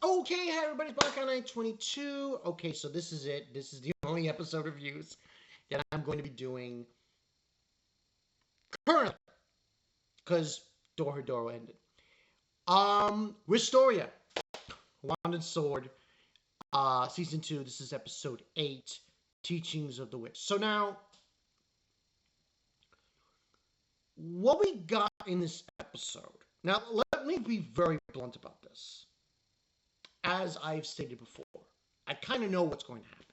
Okay, hey everybody's back on 922. Okay, so this is it. This is the only episode reviews that I'm going to be doing currently because Doro ended. Wistoria, Wand and Sword, season 2. This is episode 8, Teachings of the Witch. So now, what we got in this episode. Now, let me be very blunt about this. As I've stated before, I kind of know what's going to happen.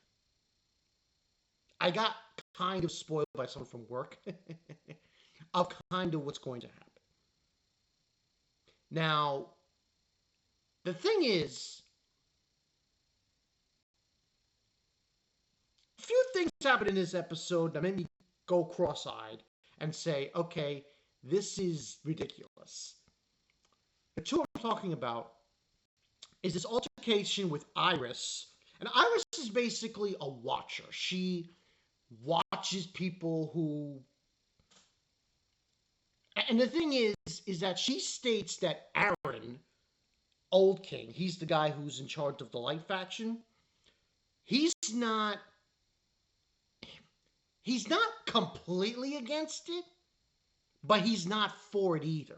I got kind of spoiled by someone from work of kind of what's going to happen. Now, the thing is, a few things happened in this episode that made me go cross-eyed and say, okay, this is ridiculous. The two I'm talking about is this altercation with Iris. And Iris is basically a watcher. She watches people who... And the thing is that she states that Aaron, Old King, he's the guy who's in charge of the Light faction, he's not completely against it, but he's not for it either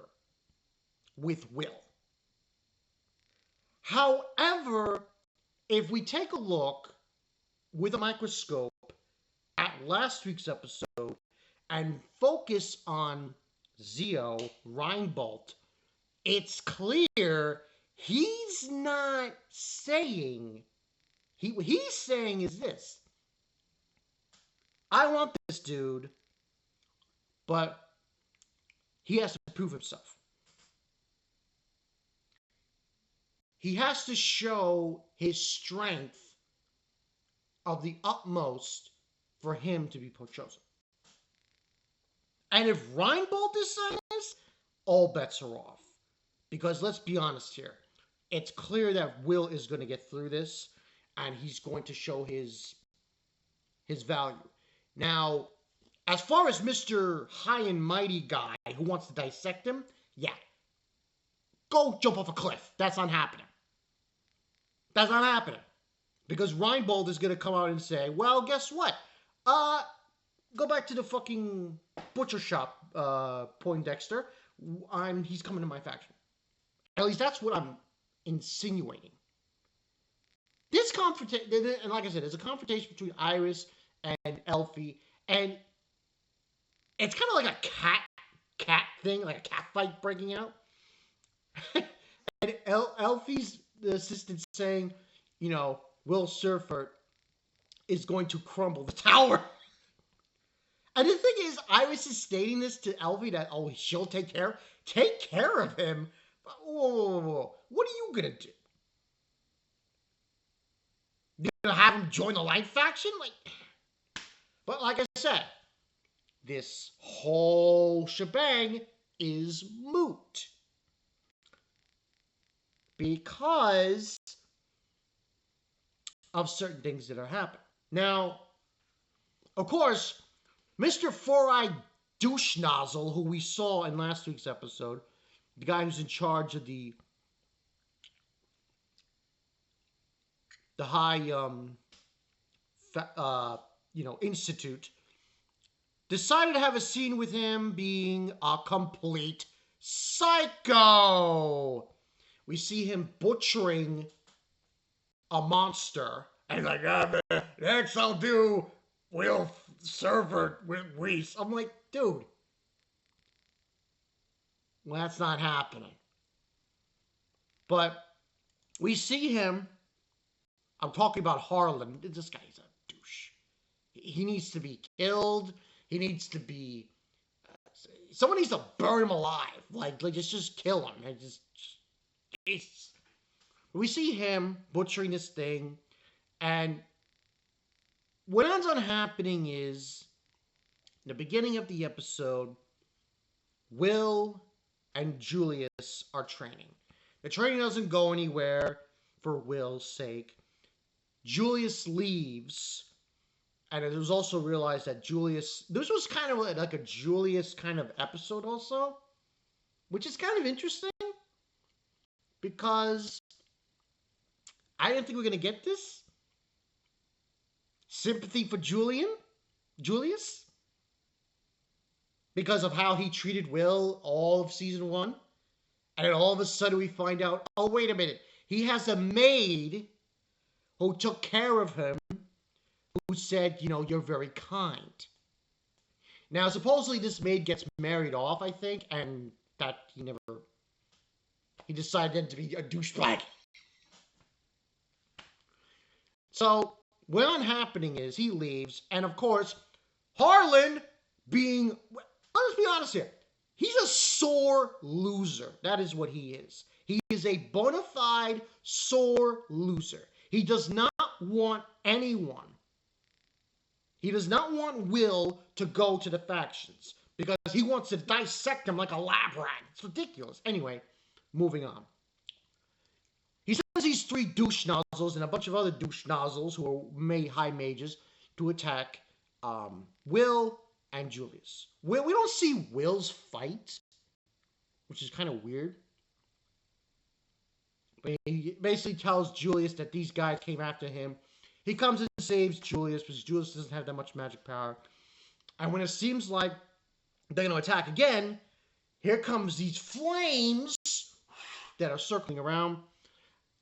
with Will. However, if we take a look with a microscope at last week's episode and focus on Zio Reinbold, it's clear he's not saying... What he's saying is this: I want this dude, but he has to prove himself. He has to show his strength of the utmost for him to be chosen. And if Reinbold is saying this, all bets are off. Because let's be honest here. It's clear that Will is going to get through this, and he's going to show his value. Now, as far as Mr. High and Mighty guy who wants to dissect him, yeah. Go jump off a cliff. That's not happening. That's not happening. Because Reinbold is going to come out and say, well, guess what? Go back to the fucking butcher shop, Poindexter. He's coming to my faction. At least that's what I'm insinuating. This confrontation, and like I said, there's a confrontation between Iris and Elfie, and it's kind of like a cat thing, like a cat fight breaking out. And Elfie's the assistant saying, you know, Will Surfer is going to crumble the tower. And the thing is, Iris is stating this to Elfie that, oh, she'll take care of him. Whoa. What are you gonna do? You gonna have him join the Light faction? But like I said, this whole shebang is moot. Because of certain things that are happening. Now, of course, Mr. Four-Eyed Douche Nozzle, who we saw in last week's episode, the guy who's in charge of the high, institute, decided to have a scene with him being a complete psycho. We see him butchering a monster, and he's like, next I'll do Will Surfer with Reese. I'm like, dude, well, that's not happening. But we see him. I'm talking about Harlan. This guy's a douche. He needs to be killed. He needs to be... someone needs to burn him alive. Like just kill him. Jesus. We see him butchering this thing. And what ends up happening is, in the beginning of the episode, Will and Julius are training. The training doesn't go anywhere for Will's sake. Julius leaves, and it was also realized that this was kind of like a Julius kind of episode also, which is kind of interesting, because I didn't think we were going to get this. Sympathy for Julius, because of how he treated Will all of season one. And then all of a sudden we find out, oh, wait a minute. He has a maid who took care of him, who said, you're very kind. Now, supposedly this maid gets married off, I think, and that he decided then to be a douchebag. So, what happening is he leaves, and of course, Harlan let's be honest here, he's a sore loser. That is what he is. He is a bona fide sore loser. He does not want anyone. He does not want Will to go to the factions because he wants to dissect him like a lab rat. It's ridiculous. Anyway, moving on. He sends these 3 douche nozzles and a bunch of other douche nozzles who are high mages to attack Will and Julius. We don't see Will's fight, which is kind of weird. But he basically tells Julius that these guys came after him. He comes and saves Julius because Julius doesn't have that much magic power. And when it seems like they're going to attack again, here comes these flames that are circling around.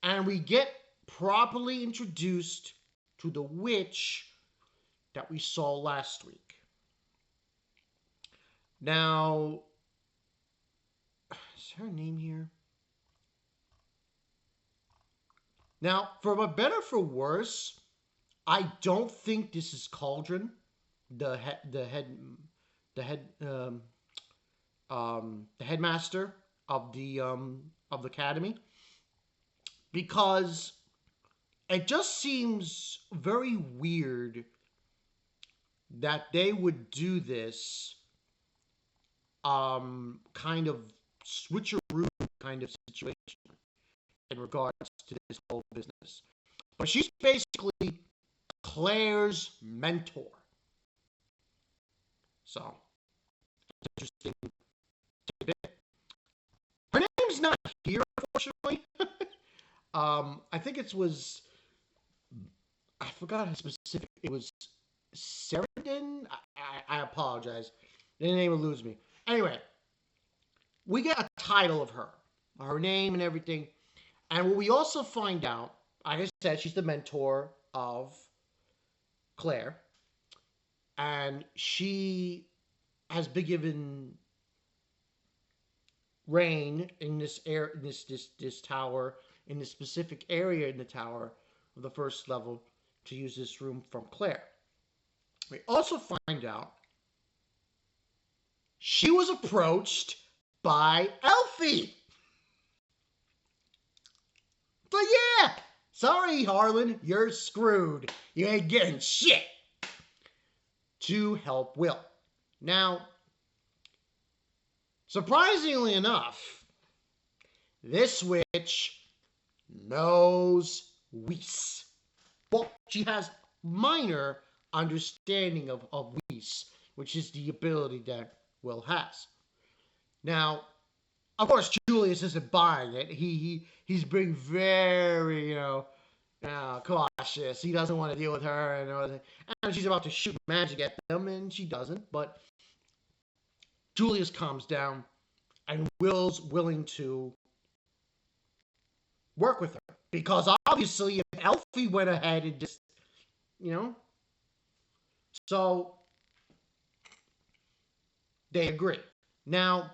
And we get properly introduced to the witch that we saw last week. Now, is her name here? Now, for better for worse, I don't think this is Cauldron, the headmaster of the academy, because it just seems very weird that they would do this kind of switcheroo kind of situation in regards to this whole business. But she's basically Claire's mentor. So, interesting bit. Her name's not here, unfortunately. I think I forgot how specific. It was Sheridan? I apologize. The name will lose me. Anyway, we get a title of her name and everything. And what we also find out, like I said, she's the mentor of Claire. And she has been given reign in this tower, in this specific area in the tower of the first level, to use this room from Claire. We also find out she was approached by Elfie. So yeah, sorry Harlan, you're screwed. You ain't getting shit. To help Will. Now, surprisingly enough, this witch knows Whis. Well, she has minor understanding of Whis, which is the ability that Will has. Now, of course, Julius isn't buying it. He's being very, cautious. He doesn't want to deal with her and everything. And she's about to shoot magic at them, and she doesn't. But Julius calms down, and Will's willing to work with her. Because obviously, if Elfie went ahead and just, So, they agree. Now,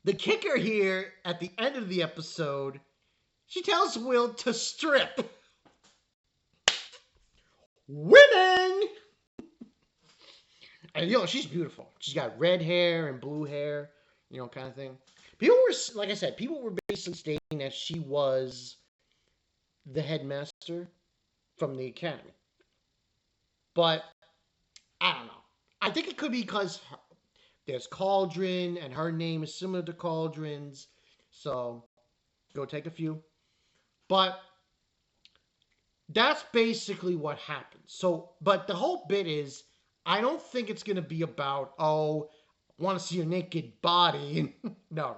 the kicker here at the end of the episode, she tells Will to strip. Winning! And, she's beautiful. She's got red hair and blue hair, kind of thing. People were, like I said, people were basically stating that she was the headmaster from the academy. But, I don't know. I think it could be because there's Cauldron, and her name is similar to Cauldron's. So, go take a few. But that's basically what happens. So, but the whole bit is, I don't think it's going to be about, I want to see your naked body. No.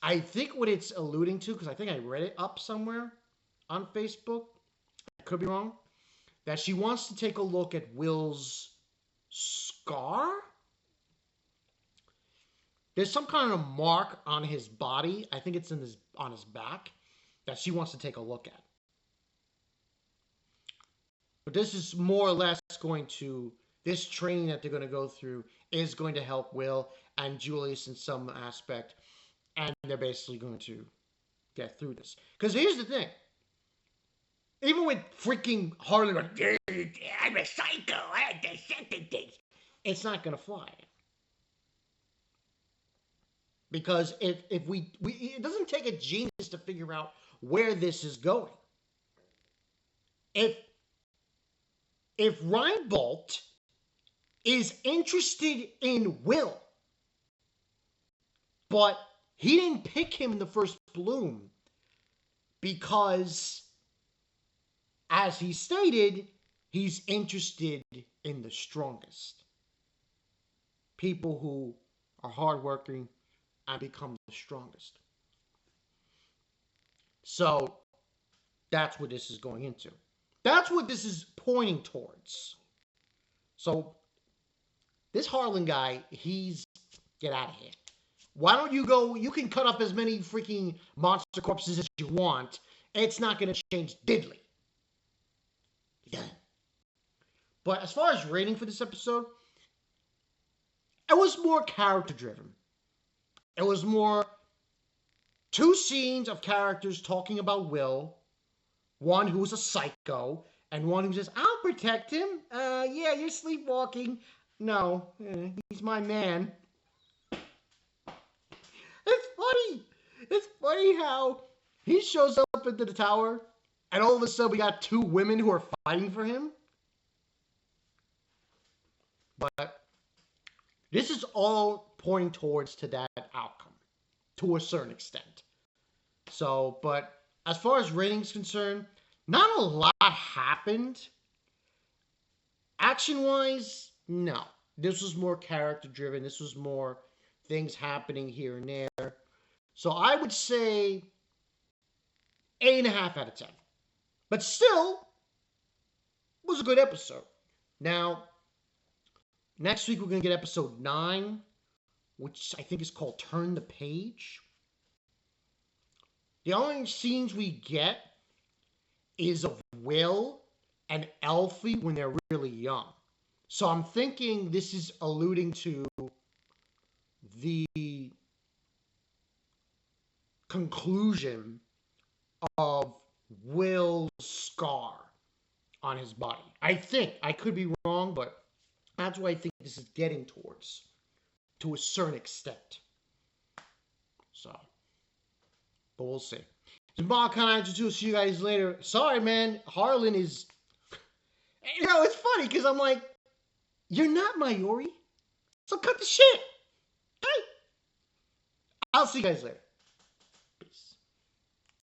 I think what it's alluding to, because I think I read it up somewhere, on Facebook. I could be wrong. That she wants to take a look at Will's scar. There's some kind of mark on his body. I think it's on his back that she wants to take a look at. But this is more or less going to, this training that they're going to go through is going to help Will and Julius in some aspect. And they're basically going to get through this. Because here's the thing. Even with freaking Harley going, I'm a psycho, I dissected things. It's not going to fly. Because if we, it doesn't take a genius to figure out where this is going. If Reinbold is interested in Will, but he didn't pick him in the first bloom because, as he stated, he's interested in the strongest. People who are hardworking and become the strongest. So that's what this is going into. That's what this is pointing towards. So this Harlan guy, get out of here. Why don't you go, you can cut up as many freaking monster corpses as you want. It's not going to change diddly. Done. But as far as rating for this episode, it was more character driven. It was more 2 scenes of characters talking about Will. One who's a psycho, and one who says, I'll protect him. Yeah, you're sleepwalking. No, he's my man. It's funny. It's funny how he shows up into the tower, and all of a sudden we got 2 women who are fighting for him. But this is all pointing towards to that outcome, to a certain extent. So, but as far as ratings concerned, not a lot happened. Action-wise, no. This was more character-driven. This was more things happening here and there. So I would say 8.5 out of 10. But still, it was a good episode. Now, next week we're going to get episode 9, which I think is called Turn the Page. The only scenes we get is of Will and Elfie when they're really young. So I'm thinking this is alluding to the conclusion of Will's scar on his body. I think. I could be wrong, but that's what I think this is getting towards, to a certain extent. So, but we'll see. It's Bob Con to see you guys later. Sorry, man. Harlan is... You know, it's funny because I'm like, you're not Mayuri, so cut the shit. Hey. I'll see you guys later.